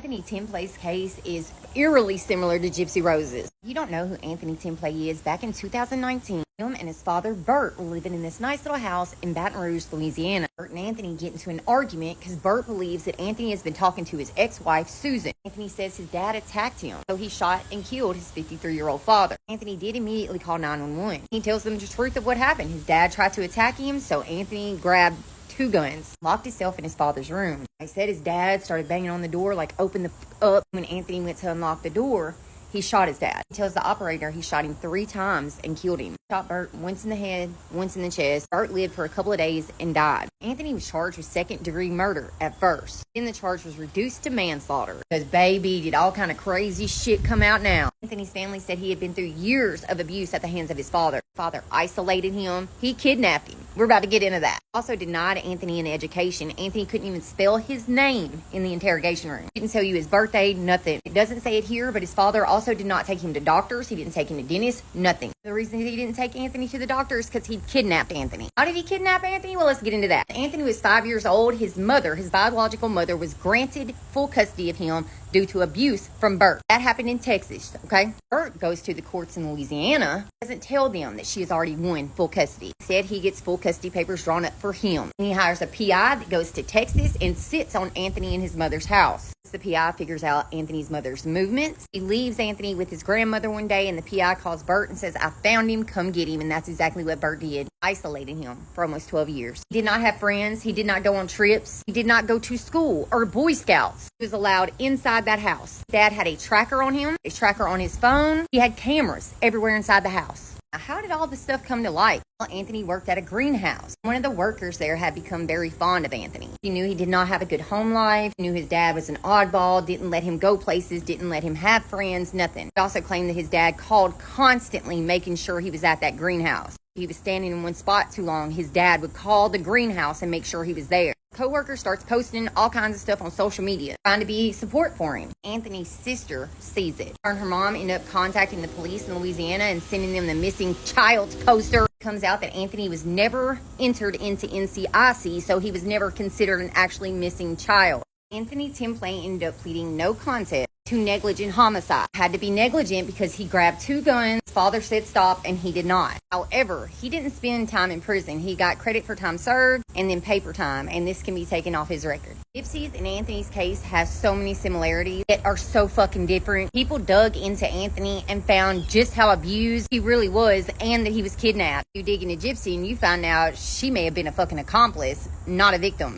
Anthony Templet's case is eerily similar to Gypsy Rose's. If you don't know who Anthony Templet is, back in 2019, him and his father Bert were living in this nice little house in Baton Rouge, Louisiana. Bert and Anthony get into an argument because Bert believes that Anthony has been talking to his ex-wife, Susan. Anthony says his dad attacked him, so he shot and killed his 53-year-old father. Anthony did immediately call 911. He tells them the truth of what happened. His dad tried to attack him, so Anthony grabbed 2 guns, locked himself in his father's room. He said his dad started banging on the door, like open the up. When Anthony went to unlock the door, he shot his dad. He tells the operator he shot him 3 times and killed him. Shot Bert once in the head, once in the chest. Bert lived for a couple of days and died. Anthony was charged with second-degree murder at first. Then the charge was reduced to manslaughter because, baby, did all kind of crazy shit come out now. Anthony's family said he had been through years of abuse at the hands of his father. Father isolated him. He kidnapped him. We're about to get into that. Also denied Anthony an education. Anthony couldn't even spell his name in the interrogation room. Didn't tell you his birthday, nothing. It doesn't say it here, but his father also did not take him to doctors. He didn't take him to dentists, nothing. The reason he didn't take Anthony to the doctor is because he kidnapped Anthony. How did he kidnap Anthony? Well, let's get into that. Anthony was 5 years old. His mother, his biological mother, was granted full custody of him due to abuse from Bert. That happened in Texas, okay? Bert goes to the courts in Louisiana, doesn't tell them that she has already won full custody. Instead, he gets full custody papers drawn up for him. And he hires a PI that goes to Texas and sits on Anthony and his mother's house. The PI figures out Anthony's mother's movements. He leaves Anthony with his grandmother one day, and the PI calls Bert and says, "I found him, come get him." And that's exactly what Bert did, isolating him for almost 12 years. He did not have friends. He did not go on trips. He did not go to school or Boy Scouts. He was allowed inside that house. Dad had a tracker on him, a tracker on his phone. He had cameras everywhere inside the house. Now, how did all this stuff come to light? Well, Anthony worked at a greenhouse. One of the workers there had become very fond of Anthony. He knew he did not have a good home life. He knew his dad was an oddball, didn't let him go places, didn't let him have friends, nothing. He also claimed that his dad called constantly, making sure he was at that greenhouse. If he was standing in one spot too long, his dad would call the greenhouse and make sure he was there. Coworker starts posting all kinds of stuff on social media, trying to be support for him. Anthony's sister sees it. Her and her mom end up contacting the police in Louisiana and sending them the missing child's poster. It comes out that Anthony was never entered into NCIC, so he was never considered an actually missing child. Anthony Templet ended up pleading no contest to negligent homicide. Had to be negligent because he grabbed 2 guns. His father said stop, and he did not. However, he didn't spend time in prison. He got credit for time served and then paper time, and this can be taken off his record. Gypsy's and Anthony's case has so many similarities that are so fucking different. People dug into Anthony and found just how abused he really was and that he was kidnapped. You dig into Gypsy and you find out she may have been a fucking accomplice, not a victim.